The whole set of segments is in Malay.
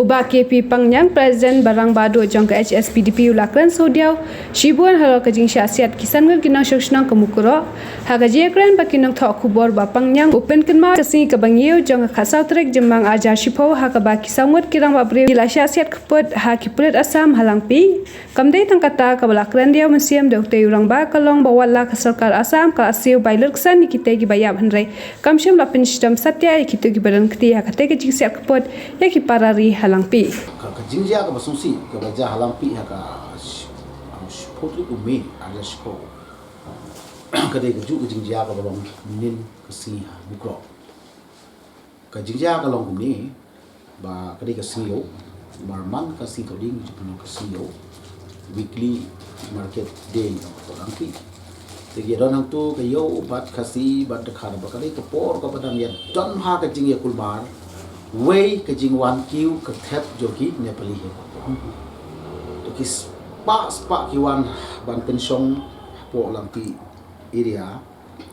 Ubah KP Pangyang Presiden Barang Badu jong ke HSPDP ulakran sodiau Shibuan halo kajing syasiat kisan ngel kinang shokshnang kemukuro haga jekran bakinang thok kubor ba Pangyang open kenma kasi kabangiu jong khasau trek jemang ajar shipo haga ba kisangut kirang ba bre ila syasiat keput ha kipret asam halangpi kamdei tangkata kabalakran dia musiam dokte urang ba kalong bawala sarkar asam ka asiu bailer ksan nikite gi bayab hanre kamsham lapin sistem satya ikitu gi badan kti ha kate kajing siat keput ya ki parari halangpi ka jingjia ka basungsi ka baja halangpi ha ka potri umi ada shko ka de ju jingjia ka balong nin ka si bukro ka jingjia ka long umi ba ka de ka siyo marman ka si toding ju ka siyo weekly market day ka halangpi tegi don hang tu ka yo bat kasi bat ka ba ka de ka por ka badang ya don ha ka jingya kulmar way ke jingwan kiu ke thep joki Nepali he to kis pa kiwan ban pensong po lampi area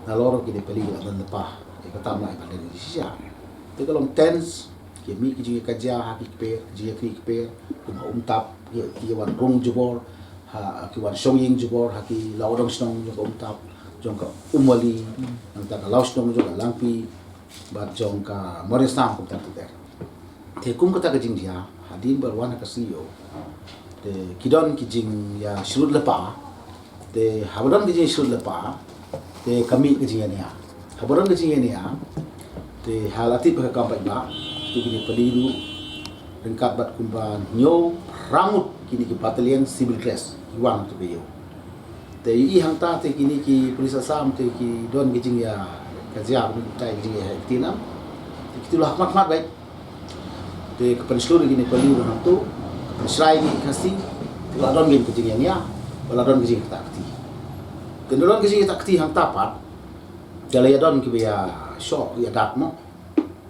na loro ki Nepali la dan pa e kata mai ban dari sia te kalong tens ki mi ki jinga kaja ha ki pe jinga ki pe kuma umtap ki wan rong jubor ha ki wan shoying jubor ha ki laudong snong jo umtap jong ka umali anta ka lausnong jo lampi bat jong ka morisam kum tak ter te kum kata ka jing dia hadin berwan ka siyo te kidon ki jing ya shrut lepa te habron ki jing shrut lepa te kami ki jing ya habron ki jing ya te halati ka kampai ba tu ki peliru rengkat bat kumban nyo rangut kini ki battalion civil dress iwan tu beyo te i hangta te kini ki polis asam te ki don ki jing ya kerja pun tak jadi hektina, itulah mat baik. Di kepada seluruh gini perlu orang tu, serai ni kasih, tidak ada gini kejadian ya, ada gini kita akti. Kendaraan gini kita akti hang tapat, kalau ada gini kita shock ya dak mo,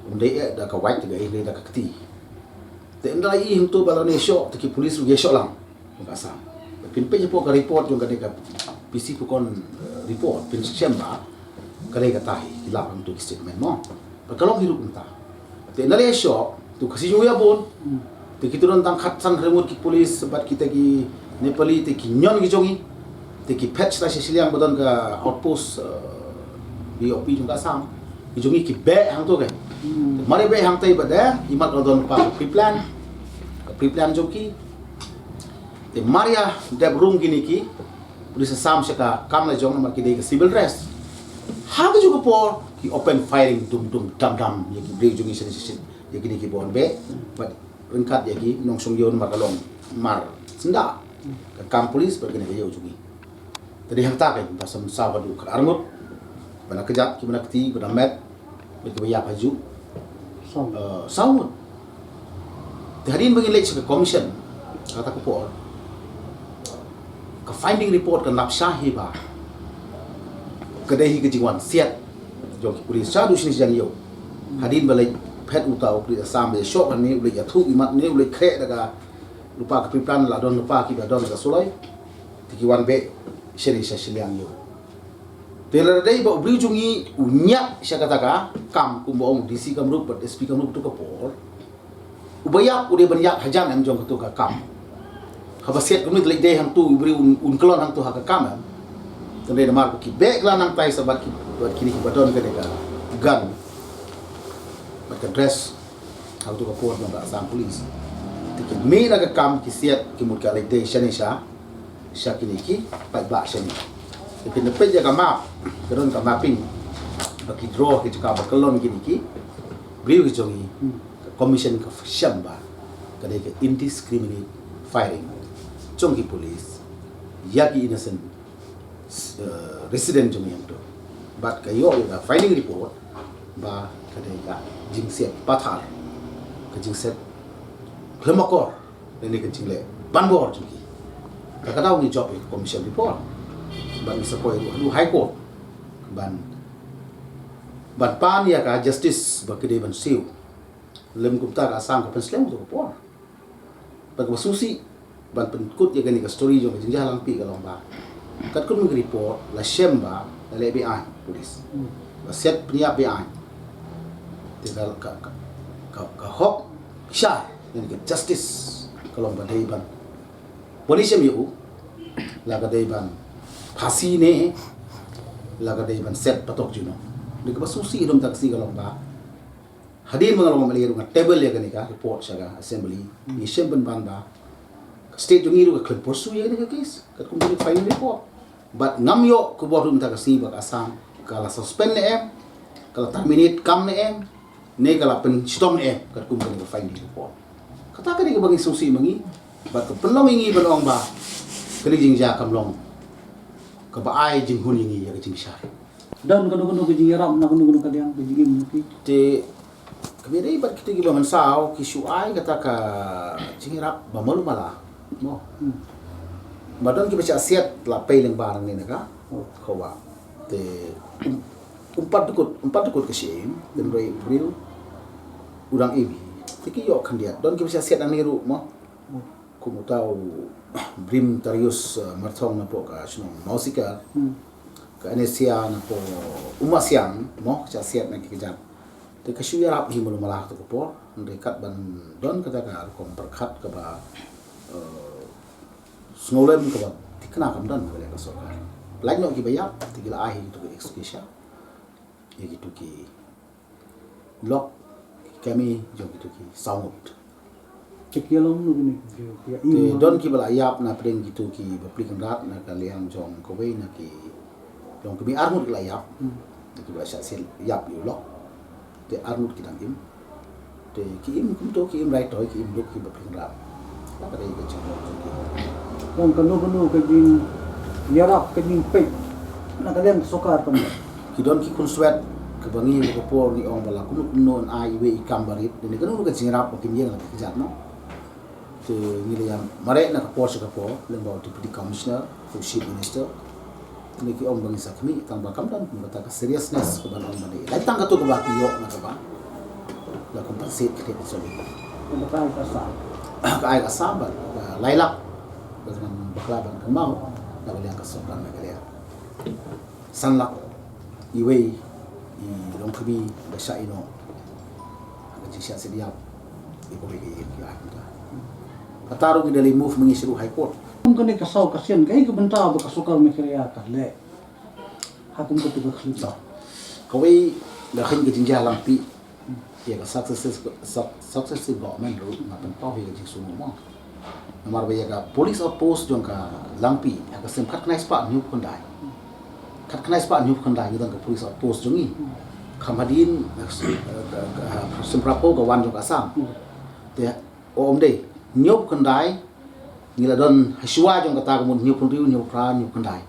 undai dah kawat juga ini dah akti. Tenda lagi hang tu kalau ni shock, tapi polis juga shock lang, muka sam. Pinpin je pun report juga dekat PC pun report, pin siapa. Kali kata hilap untuk statement mo. Kalau hidup entah. Tapi nalai shock tu kasih juga pun. Tapi kita orang tangkat sang remote ki polis sebab kita ki Nepali te ki nyon ki jongi. Te ki patch la sisiang bodon ka outpost BOP juga sam. Ki jongi ki back hang tu ke. Mari back hang tai bada imat rodon pa pre-plan. Pre-plan joki. Te Maria deb room gini ki polis sam seka kam la jong mar ki de civil dress. Haga juga por ki open firing dum dam ya ki break jungi sen ya ki ki bon be but rengkat ya ki nong song yon makalong mar senda ka kam polis berkena yo jungi tadi hang ta kan pasam sawadu ka armut bana kejap ki bana keti bana met betu ya baju sawut tadi bagi lek ke commission kata ko por ka finding report ka napshahi ba kedai ke jingwan siat jok polis sadu sini jan yo hadin balai pet utau polis asam be shop ni boleh jatuh imat ni boleh krek daga lupa ke plan la don lupa ki ba don ka solai tikiwan be seri seliang yo tela dai ba bri jungi unya sya kata ka kam kumbong DC kamrup SP kamrup tu ka por ubaya ude banyak hajan am jong tu ka kam habasiat kami lek dai hang tu bri un kelon hang tu ha ka kam tendai namar ki beg lah nang tai sabat ki buat kini ki badon ke deka gun macam dress hal tu kapur nang asam polis tikin me na ka kam ki siat ki mut ka lek dei shani sha kini ki pai ba shani ipin pe ja ka map keron ka mapping baki draw ki ka ba kelon kini ki briu ki jongi commission ka shamba ka deka indiscriminate firing chongi polis yaki innocent resident jom yang tu, but kayo yang finding report, bah kadai ka jingset pathar, ka jingset klemakor, ini ka jingle banbor jumki. Kadang ni job commission report, ban misapoi lu high court, ban pan ya ka justice bah kadai ban siu, lem kumta ka asam ka penslem tu por. Bag masusi ban penkut ya gani ka story jom jingjah langpi ka lomba. Kat kun report la shemba la FBI polis. Set peniap FBI. Tinggal ka hok sya yani ke justice kalau badai ban polisi miu laga dai ban phasi ne laga dai ban set patok juno ni ke basusi dom taksi kalau ba hadin mengalong maliru ngat table ya kan ka report saga assembly ni semben ban ba state jungi ru ke porsu ya kan case kat kumpulan final report but ngam yo ku bodu mta kasi ba asam kala suspend ne kala terminate kam ne ne kala pen stop ne kat kumpulan final report kata ka ni bagi susi mangi ba ke pelong ingi belong ba kali jing ja kam long ka ba ai jing hun ingi ya jing syar dan kanu ke jing ram na kanu kaliang ke jing mungkin te kebiri bat kita giba mansau ki suai kata ka jing rap ba malu mala mo madon ki baca siat la pay leng barang ni naka kawa te umpat dukut ke sim dan roi bril urang ebi tiki yo kan dia don ki baca siat ang niru mo ku mo tau brim tarius marthong na po ka sino mausika ka anesia na po umasiang mo baca siat na kikejap te ka suya rap hi malu mala to ko po dekat ban don kata ka kom perkhat ka ba snolem ke ba tikna kam dan boleh ka sokar lain no ki bayap tigila ahi tu ke excuse ya gitu ki lock kami jom gitu ki sound kekialong nu ni ya te don ki bala yap na pring gitu ki baplikan rat na kalian jom ko we na ki jom ki armut la yap ki ba sya sil yap yu lock te armut ki dang im te ki im kum to ki im right toy ki im look ki baplikan rat la ka dei ke jom dan kanu ke jing yarap ke jing pe na kaliang sokar kan ki don ki kun sweat ke bangi ko po ni ong bala kun non ai we ikam barit ni kan ka jingrap ko kimye na ki jat no te ni le yang mare na ko sa ko lembaga deputy commissioner for chief minister ni ki ong bangi sakmi tang ba kam dan mata ka seriousness ko ban ong bani lai tang ka to ko ba ki yo na ka ba la compensate ke so ni bakal pasal ka ai ka sabar lailak dengan baklaban kan mau na bali ang kasokan na kaliya sanlak iway i long kabi da sya ino ang jisya sidiap ipo bigi ya kita pataro gi dali move mengisiru high court kan ni kasau kasian kai ke benta ba kasukar me kriya ka le hakum ko tu khluta kawai da khin gi jinja lampi ya ka success government ro na tan to hi gi sumu mo nomor baya ka police outpost jong ka lampi ka sem khat knai spa new kondai khat knai spa new kondai ni ka police outpost jongi khamadin sem prapo ka wan jong asam te om de new kondai ni la don hashwa jong ka ta ka mun new kondai new pra new kondai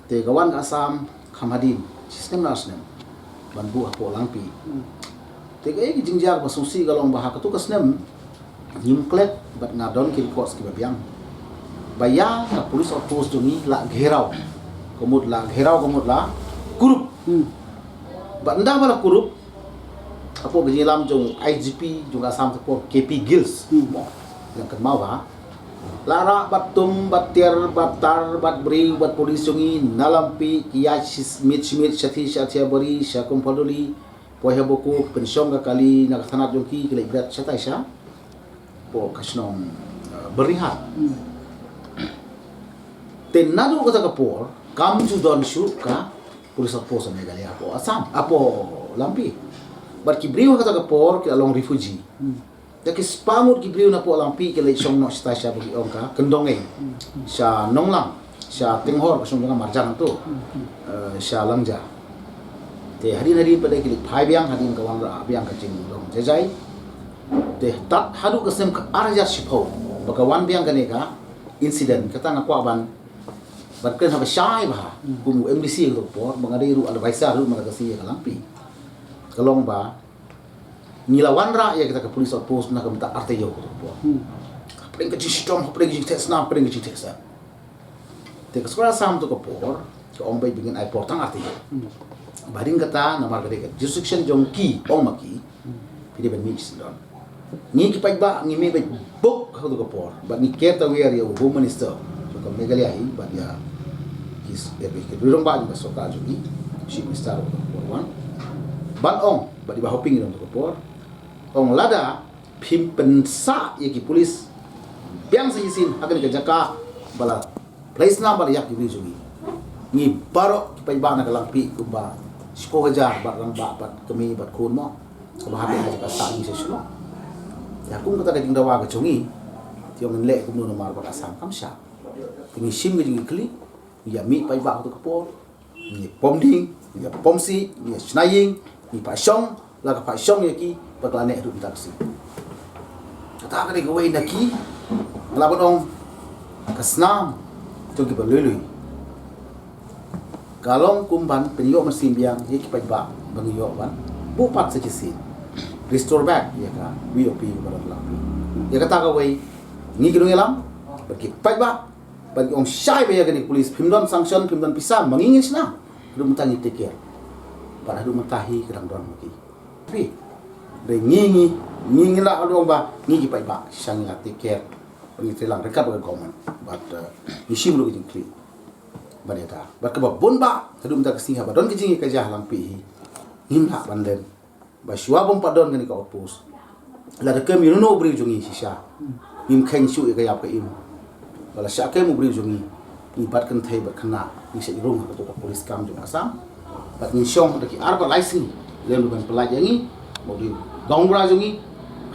te ka wan asam khamadin system nasnem banbu apo lampi te ka gi jingjar ba susi galong ba ka tu ka snem nyimklet bat ngadon ki courts ki babiang baya ka police outpost jongi la gherau komud la kurup bat nda bala kurup apo gaji lam jong IGP jong asam ko KP Gills mo yang kan mawa lara batum batir batar bat bri bat polis jongi nalampi kiya smith shathi bari syakum paduli poya boku pensyong ka kali nak thanat jongki kile berat syata isya po kasnom berlihat tenadu kata kapor kamu don syuka polis outpost na gali apo asam apo lampi bar kibriu kata kapor ki along refugee ya ki spamut kibriu na po lampi ki le song no stasya bagi ongka kendonge sya nonglang sya tenghor kasong dengan marjan tu sya langja te hari pada ki phai biang hadin kawan ra biang ka jing long jajai te tat hadu kesem ke arja sipo bakawan biang kaneka incident kata na kwaban batken haba syai bah kumu MDC ko por mangade ru advisor ru magasi ka lampi kalong ba nilawan ra ya kita ke police outpost na ka mata arteyo ko por pring ke sistem pring ke test na pring ke test te ka skora sam to ko por ko ombai bingin ai portang arteyo baring kata na margade jurisdiction jongki omaki pide ben mix don ni ki pagba ni me book how to go por but ni keta we are your home minister so ka megali ai but ya is epic rirong ba ni so ka jogi chief minister of one ban ong but di ba hoping don to por ong lada phim pensa ye ki police biang sa isin hakan ke jaka bala place na bala yak ki jugi ni baro ki pai ba na kalang pi kumba sko gajar ba lang ba bat kami bat kun mo ko ba ha ka sa ni se shlo ya kum kata ding dawa ga chungi tiong le kum no mar ba asam kam sha tingi sim ga jingi kli ya mi pai ba to kapor ni pom ding ni pom si ni snaying ni pa shong la ka pa shong ye ki ba la ne ru taksi kata ka ni gawai na ki la ba dong kasnam to ki ba lului kalong kumban penyo mesin biang ye ki pai ba bang yo ban bu pat sa si restore back ya ka VOP ba la ya kata ka wei ni ki ngelam pergi pai ba bagi ong syai ba ya ka ni polis pimdon sanction pimdon pisah mangingin sina dum tangi take care para dum tahi kadang don ki tapi de ngingi la alo ba ni ki pai ba sang la take care ni telang rekat ba government but isim lu ki clean baneta ba ka ba bon ba kadum ta singa ba don ki jingi ka jahlang pi him la banden ba shwa bom padon ngani ka opus la de kem no bri jungi shisha him khen shu ka yap ka im wala sha kem bri jungi ni bat kan thai ba khana ni se rong ka to ka police kam jung asam bat ni shong de ki ar ba license lem lu ban pala yangi mo di gong bra jungi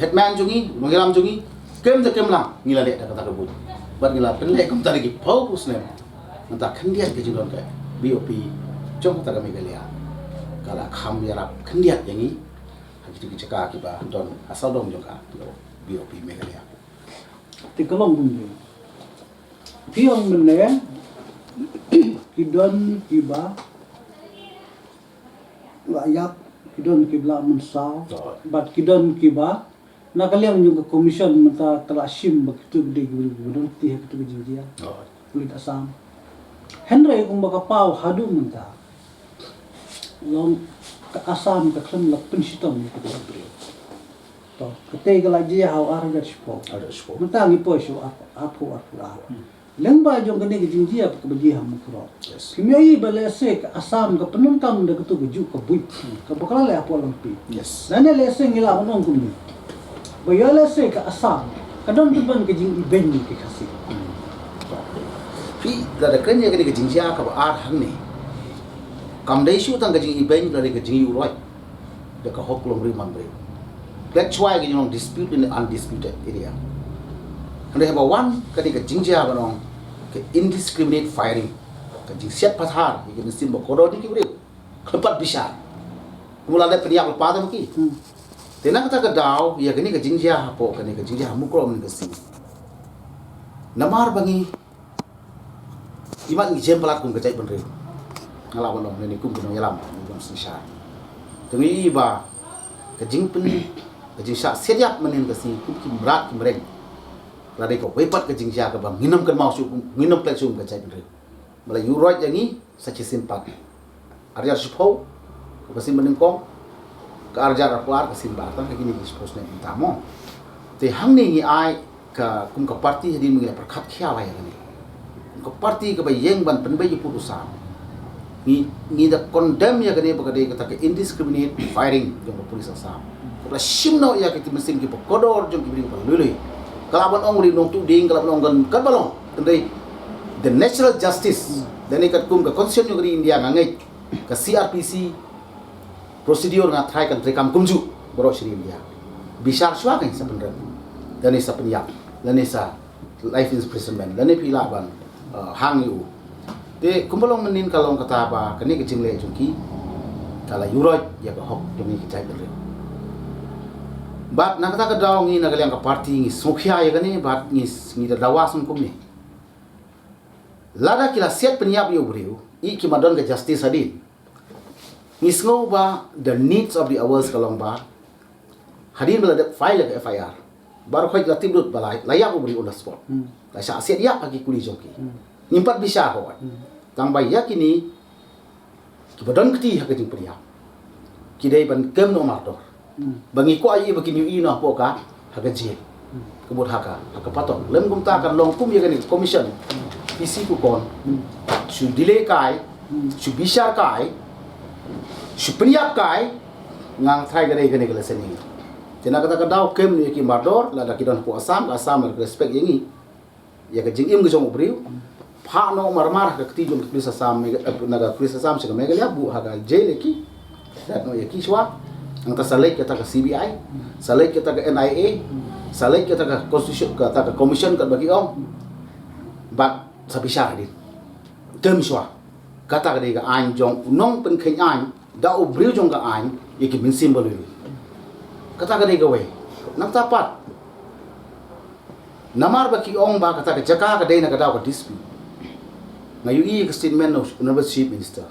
headman jungi ngelam jungi kem de kem la ni la le ta ka bu bat ni la pen le kum ta ki phau pus ne mata khandiat ke jingron ka BOP chong ta ka me galia kala kham ya rap khandiat yangi hakitu ki chaka ki ba don asal dong jong ka BOP me galia ti kalong bunyi piang mene kidon kiba layak kidon kibla mensau bat kidon kiba na kaliang juga commission mata telasim begitu gede gudun ti begitu jinjia kulit asam Henry kung baka pau hadu menta long ka asam ka klem lak pensitom ni kita beri to kete ka laji hau arga spo menta ngi po shu apu leng ba jong kene ke jinjia ka bagi ham kro kimyai balese ka asam ka penun kam de ketu geju ka bui ka bakala le apu lampi nane lese ngila onong kumi bayale se ka asam kadon tuban ke jing iben ni ke khasi pi la da kanya ke jinjia ka ba ar hang ni kam dai shu tang ke jing iben la ke jing uroi de ka hok lom ri man bre that's why ke jong dispute in the undisputed area and they have a one ke jinjia ba nong ke indiscriminate firing ke jing siat pathar ke mesin ba kodo ni ki bre kempat bisa mula da pria pa da ki tena kata ke dau ya ke jinjia po ke jinjia mukro ni ke si namar bangi imat ngi jem pelat kum kecai benri ngalawan dong ni kum kena yalam kum sisa tengi ba kejing pen kejing sa setiap menin ke si kum kim berat kim reng lari ko wepat kejing sia ke bang nginam kan mau su nginam plet sum kecai benri mala yuroi jangi saci simpat arja supo ke si menin ko ke arja raplar ke simbat kan kini dispose ne tamo te hang ni ai ka kum ka parti hadin mengira perkat khia wa ya ni ke parti ke bayeng ban penbai putusan ni da condemn ya gane bagade kata ke indiscriminate firing jong polis asam kala simno ya ke mesin ki kodor jong ki bring lului kalaban ong ri nong tu ding kalaban ong gan balong tendai the natural justice dani kat kum ka constitution yo India ngangai ka CRPC procedure nga try kan rekam kumju boro Sri India bisar shwa kan sebenarnya dani sa penyak dani sa life imprisonment dani pila ban hang yu de kumbalong menin kalong kata ba kani ke jingle jungki kala yuroi ya ka hok demi ke jai bere bat na kata ka daw ngi na galyang ka party ngi smukhya ya kani bat ngi da dawasun kumni lada kila set penyap yu briu I ki madon ke justice hadin ngi sngo ba the needs of the hours kalong ba hadin bela de file ke FIR baru khoi la timrut balai layak ubri on the spot la sha set ya pagi kuli jongki nimpat bisa ho tang bai ya kini ki badon kti ha ke jing priya ki dei ban kem no mar dor bangi ko ai bakin yu ina po ka ha ke je kebut ha ka paton lem kum ta kan long kum ya kan commission PC ku kon su delay kai su bisa kai su priya kai ngang thai ga dei ga ne ga seni Tina kata kadau kem ni ki mardor la da kidon pu Assam la respect yengi ya ka jing im gejong ubriu pha no marmar ka ti jom pulis Assam na ga pulis Assam se ka megalia bu ha ga jail ki da no ya ki shwa ang ta salai kata ka CBI salai kata ka NIA salai kata ka constitution kata ka commission ka bagi ong bat sabisha di tem shwa kata ka de ga an jong nong pen khen an da ubriu jong ka an ye ki min symbol kata ka dega we nak tapat namar baki ong ba kata ka jaka ka dei na ka daw ka dispute ngayu i ka statement no honorable chief minister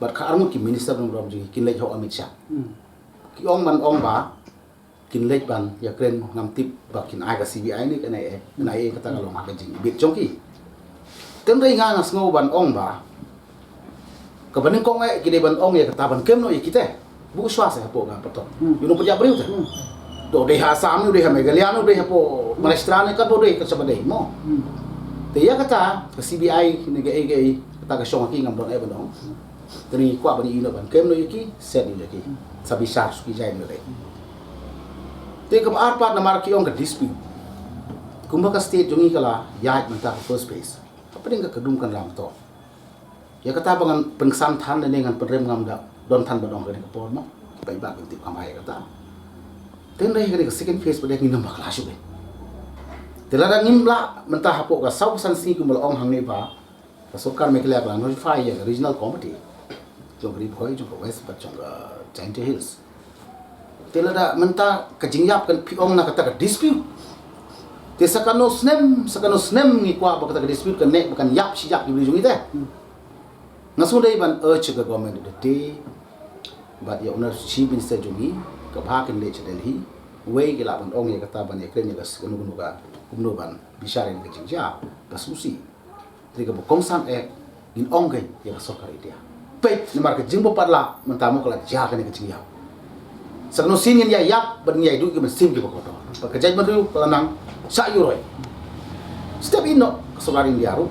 but ka armu ki minister no rom ji kin lej ho Amit Shah ki ong man ong ba kin lej ban ya kren ngam tip ba kin ai ka CBI ni ka nai kata ka lo ma ka jing bit chong ki tem dei nga ngas ngo ban ong ba ka baning kong ai ki de ban ong ya kata ban kem no ya kite bu swasa hapo ga pato yuno pajak briu ta do de ha sam nu de ha megaliano de hapo malestrane ka do de ka sabade mo te ya kata ka CBI ni ga ege kata ka shong ki ngam don e bandong tani kwa bani yuno ban kem no yiki set ni yiki sabi sar ki jai no de te ka arpat na mar ki ong ka dispute kumba ka state jongi kala ya manta first place apa ding ka kedum kan lam to ya kata bangan pengsam than ne ngan perem ngam da don than badong ke ke por mo pai ba ke tip amai kata ten dai ke second phase pada ngin nambah kelas be telada ngimla mentah hapo ka sau san si kumul ong hang ne ba ka sokar me kala ba notify ya regional committee jong ri bhoi jong west ba jong Giant Hills telada mentah ka jingyap kan pi ong na kata ka dispute te sakano snem ni kwa ba kata ka dispute kan ne bukan yap si yap di jong ite nasudai ban urge the government the day but ya unar chief minister jungi ka bhakin le Delhi way gila ban ong ya kata ban ekren ya gas kunu ga kumno ban bisharin ke jinja basusi triga bo kongsan in ong ge ya sokar idea pe ni mar ke jingbo padla mentamu kala ja kan ke jinja sakno sinin ya yap ban ya du ke sim ke ko to pa ke jai ban ru nang sa yuroi step in no sokarin dia ru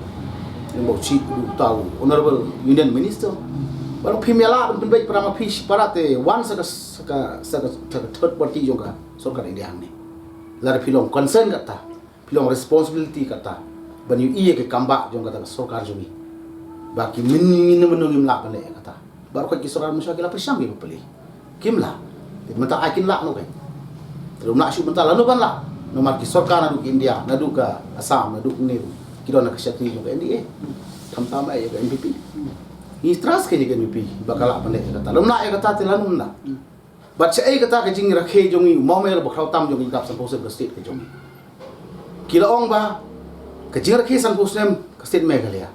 ni mo chief tahu honorable union minister baru pimela pun baik perama fish parate one saka third party juga sorkar India ni lar pilong concern kata pilong responsibility kata bani iye ke kamba jong kata sorkar jumi baki min menungim la bale kata baru ka kisora musyakil apa syam ke peli kimla mata akin la no kai terus nak syuk bentar lalu ban la nomor ki sorkar nadu India nadu ka Assam nadu ni kidona ka syati jong NDA tam ai ka MPP ni trust ke ni MP bakal apa ne kata lemna ai kata tilanum na but ai kata ke jing rakhe jongi momel bakhau tam jongi kap san pose state ke jongi kila ong ba ke jing rakhe san pose nem ke state Meghalaya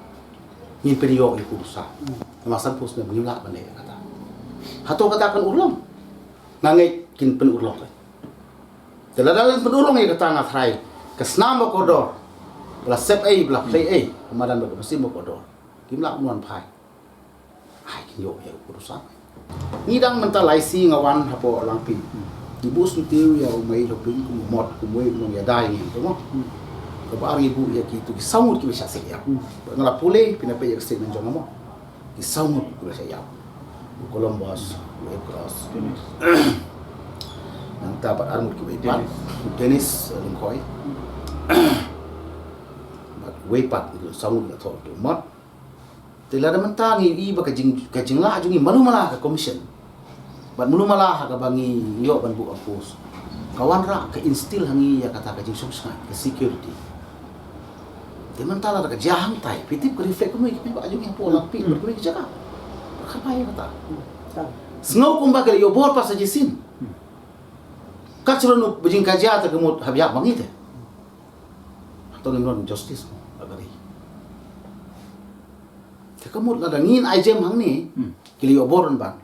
ni periyo i kursa ma san pose nem ni la ba ne kata hato kata kan urlong nangai kin pen urlong kai teladalan pen urlong ai kata ngathrai ke snam ba kodor bla sep ai bla play ai kemadan ba mesin ba kodor kimla nuan phai ai yo ya urusan ni dang mental IC ngawan hapo langpi ibu sutiu ya umai lopin ku mod ku moi no ya dai ni to mo ko ba ibu ya ki tu saumut ki bisa se ya ngala pule pina pe ya se men jong mo ki saumut ku bisa ya Columbus Red Cross nang tabat armut ki be Dennis Lingkoi mat way pat saumut na to mod telada mentangi i ba kajing la jungi manumala ka commission ban manumala ka bangi yo ban bu apus kawan ra ka instill hangi ya kata kajing sungsai ka security te mentala ka jahang tai pitip ka reflect mo ki ba jungi po lapi ko ki jaka khapa ya kata snow kumba ka yo bor pa sa jisin kachro no bujing kajia ta kemut habya bangi te to non justice agari kamut la dangin ijem hang ni kili oboron ban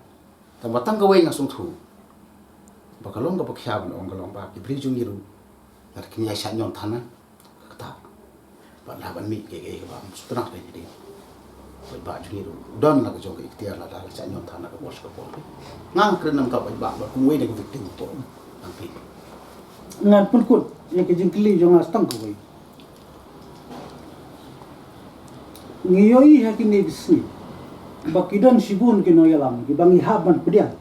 tamatang gawai ngasung thu bakalong ka pakhyab ong galong ba ki brijung yiru lar kinya sha nyon thana kata ba la ban mi ke ba sutra ke ni ba ju yiru don la ka jong ke tiar la da sha nyon thana ka bos ka pol ngang krenam ka ba ku we de victim to ang pi ngan pun kut ye ke jing kili jong astang ko bai ngiyoi hakini bisni bakidon sibun kino yalam ki bangi haban pedian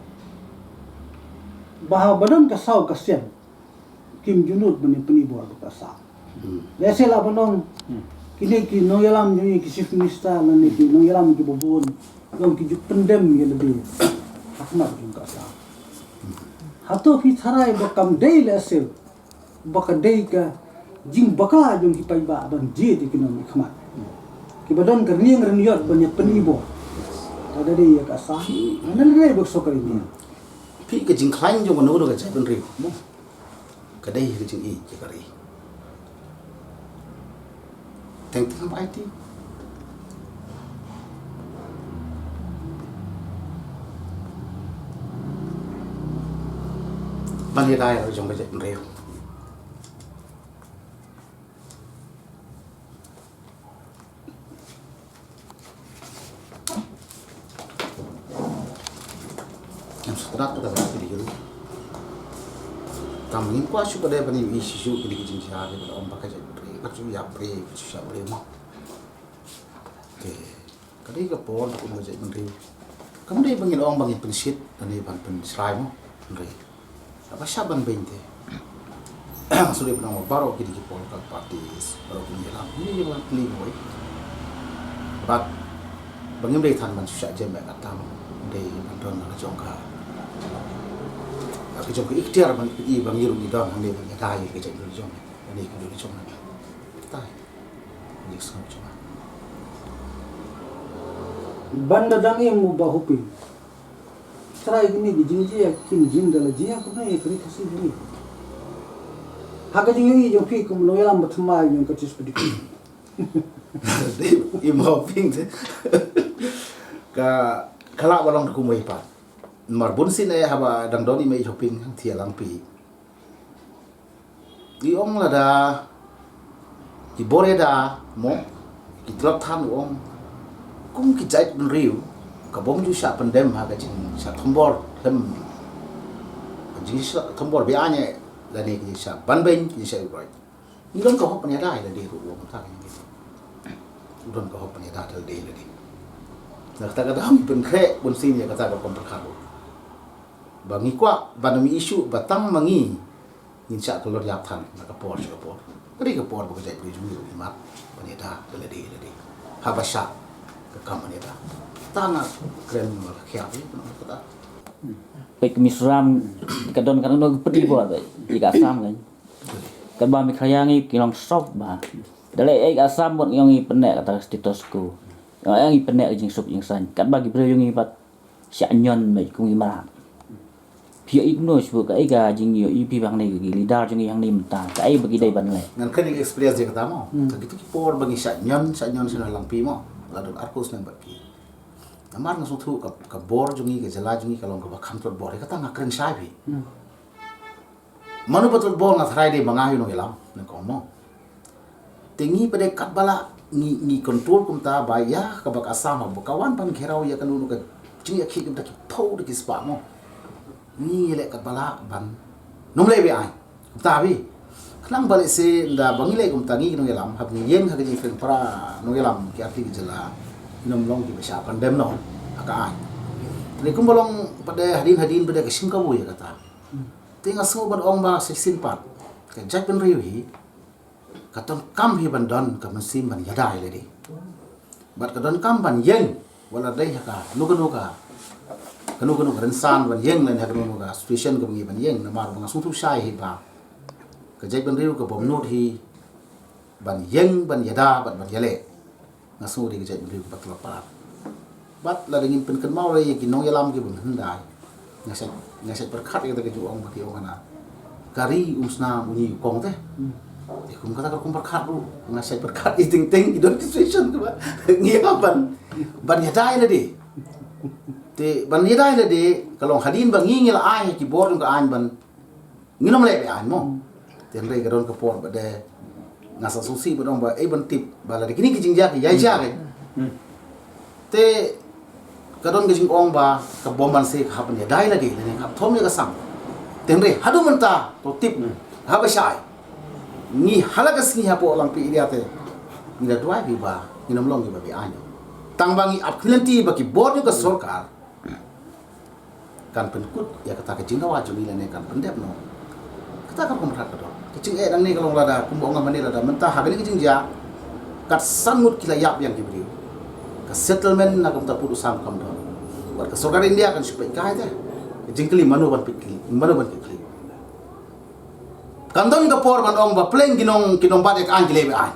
baha badan kasau kasian Kim Junut bani penibor bekasa. Biasalah banong kini ki no yalam ni ki chief minister lan ni ki no yalam ki bobon yang ki juk pendem ya lebih hakmat juga sa. Hato ki tharai bakam dei la sel baka dei ka jing baka jong ki pai ba ban je ti ki no khmat. Ki badon ka rieng reniot banyak penibor. Ada dei ya ka sa. Nan dei bak sokari ni. Pi ke jing klain jong no do ka jai ben riu mo. Ka dei ke jing I ke kari. Thank you for IT. Ban hiện đại ở trong cái chuyện rêu. Yang setelah kita berarti di dulu. Kami ini kuasa pada bani isu ke di jenis hari pada orang pakai jadi kerja ya pre kerja pre mah. Okay, kadai ke pon aku mau jadi menteri. Kamu deh bangin orang bangin pensit dan deh ban penserai mah menteri. Apa saban bente. Sudah pernah baru kita di pon kat parti baru punya lah. Ini yang paling boy. But bangin deh tan man susah je mek atam deh bantuan nak jongka. Aku jongka ikhtiar ban I bangir di dalam hande bangin dai ke jadi jong. Ini ke dulu jong. Tai. Ini semua cuma. Banda dangi mu bahupi. Serai ini dijinji ya kim jin dala jia kuna ya kari kasih ini. Haga jingi jo pi kum no yalam batma yung kacis pedik. I mau ping tu. Ka kalak balong ku mai pa. Marbun sin ai haba dang doni mai shopping thia lang pi. Di ong la da ki bore da mo ki trap tham ong cũng cái trái bên riu cả bóng chú sạ bên đêm ha cái chuyện sạ thông bor thêm chỉ sạ thông bor bị ai nhỉ là này cái sạ ban bên cái sạ rồi nhưng don't có học bên đây là đi rồi không thằng này don't có học bên đây là đi là ta cái đó bên khe bên xin ya kata có công khảo và nghĩ qua và nó issue và tăng mà nghĩ nhìn sạ cái luật yapthan là cái por cái đi cái por cái trái bên riu thì mát bên đây là đi habasha kamu ni dah tanah keren malah kiat ni kata Baik misram kadon kadon no pedi buat baik ika sam kan kan ba mi khayangi kilong sop ba dale ai asam buat yang i penek kata stitosku yang i penek jing sup jing san kan bagi bro yang i pat sia nyon mai kung i mara pia igno sbu ka ai ga jing yo i pi bang nei gi lidar jing yang ni menta ka ai bagi dai ban le ngan kan experience dia kata mau begitu ki por bagi sak nyon sina lampi mau lalu arkus nang bagi amar ngasuk tu ka bor jungi ke jala jungi kalau ka bakam tu bor kata ngakren sai bi manu betul bor ngat rai de mangahi no ilam ne komo tingi pada kat bala ni control kum ta ba ya ka bak asam ba kawan pan kherau ya kan nu ka jingi akhi kum ta ki pau de ki spa mo ni le kat bala ban nom le bi ai ta bi klang balik se da bangile kum tangi no ilam hab ni yen ha ki fen para no ilam ki arti jala nom long ki besar pandem no aka ai ni kum bolong pada hadin pada kesim ka ya kata tinga semua ban ong ba seksin pat ka jak ben riu hi katon kam hi ban don ka mesim ban yadai le di bat ka don kam ban yen wala dai ka nu ka ren san ban yen len ha ka situation ka ban yen na mar ban su tu sai hi ba ka jak ben riu ka bom not hi ban yen ban yada ban yale ngasu di ka jak ben riu ka patla bat la dingin pen kan mau le ki nong yalam ki bun hendai ngasai berkat kita ke juang bagi orang na kari usna bunyi kong teh kum kata kum berkat lu ngasai berkat ting idon situation tu ba ngiapan ban yadai le de te ban yadai le de kalau hadin bang ngil ai ki bor ka an ban nginom le be an mo ten re ka don ka por ba de ngasa susi ba dong ba ban tip ba la de kini ki jingja ki yai ja ke te kadon gajing ong ba ka bomban se ka ban ya dai la de ne ka thom ya ka sam ten re hadu manta to tip ha ba sai ni halaga singi ha po lang pi ria te ni da dwai bi ba ni nam long ba bi anyo tang bangi ap khilenti ba ki board ka sarkar kan pen kut ya kata ka jinga wa juli ne kan pendep no kata ka komrat ka do kecing dang ni kalau lada kumbong ngamani lada mentah hagani kecing ja kat sangut kila yap yang kibri ka settlement na kum ta pudu sam kam do war ka sorgar India kan supaya ka aja kecing kli manu ban pikli kandon ka por ban ong ba pleng kinong ba dek an kile ba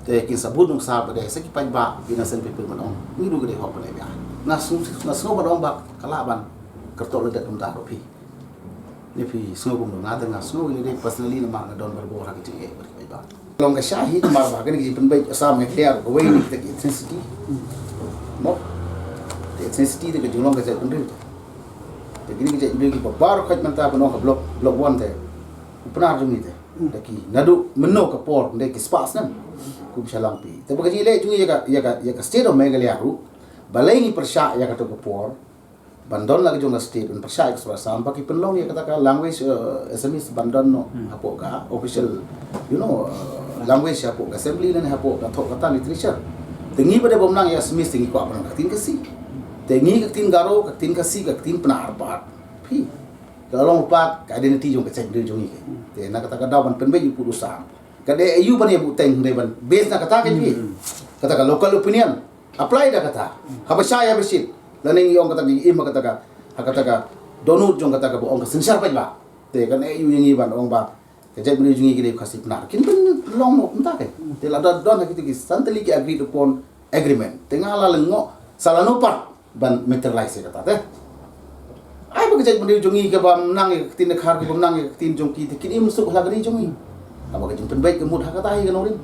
te kin sabut nong sa ba de sa ki pa ba innocent people ban ong ni du gede hop ne ba na su ban ong ba kalaban kerto ledak kum ta pi ni pi sungo kum na da nga sungo ni de personally na ma don bar bo ha ki e bar ki ba long ka shahi mar ba kan ki pen bai asam me clear go wei ni ta ki intensity mo the intensity de jolong ka ja pen de te gini ki ja ibe ki ba bar khat man ta ko no ka block 1 te upnar jumi te da ki nadu menno ka por de ki spas nam ku salang pi te ba ji le jungi ya ka state of Meghalaya ru balai ni persya ya ka to ka por bandon lagi jong state un persya ekstra sampai ki penlong ya kata language SMS bandon no hapo ka official language hapo ka assembly dan hapo ka thok kata literature tengi pada bomnang ya SMS tengi ko apang katin kasi tengi katin garo katin kasi katin penar pat pi kalau lupa ka identity jong ka cek de jong ni te na kata ka dawan penbe yu pudu sam ka de ayu ban ya buteng de ban base na kata ka ji kata ka local opinion apply da kata habasha ya besit laning yong kata gi ima kata ka donut jong kata ka bo ong sensar pa ba te kan e yu ngi ban ong ba ke jai bini jungi gi khasi pnar kin ben long mo mta ke te la don ka ki santali ki agreed upon agreement te ngala lengo salano part ban materialize kata te ai ba ke jai bini jungi ke bam nang tin khar ke bam nang tin jong ki te kin im su la gari jungi aba ke jing pen baik ke mud ha kata hi ke norin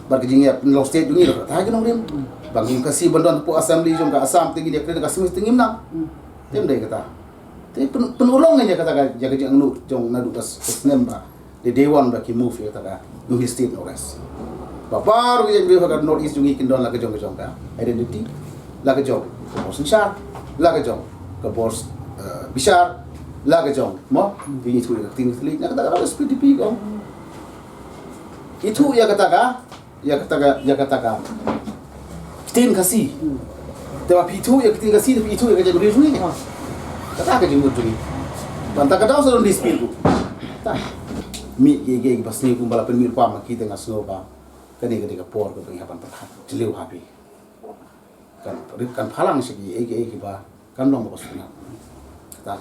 bar ke jing ya long state jungi la kata hi ke norin bagi kasih bandon pu assembly jong ka asam tinggi dia kena kasih mesti ngimnang tem dai kata te penulong nya kata jaga jang nu jong nadu kas nemba de day one ba ki move ya kata nu his state no res babar ge jeng ka north east jungi kindon la ka jong ka identity la ka jong bos sar la ka jong ka bos bisar la ka jong mo ini tu ka ting tli na kata ka SPDP ko itu ya kata ka tin kasi te wa pitu ya tin kasi te pitu ya ka jadi jungi kata ka jumur jungi banta ka daw sa don dispute ku ta mi ge bas ni ku bala pen mi pa ma ki te ngasno ba kani ka por ko bang hapan pa jeliu happy kan phalang se ki ba kan long bos na ta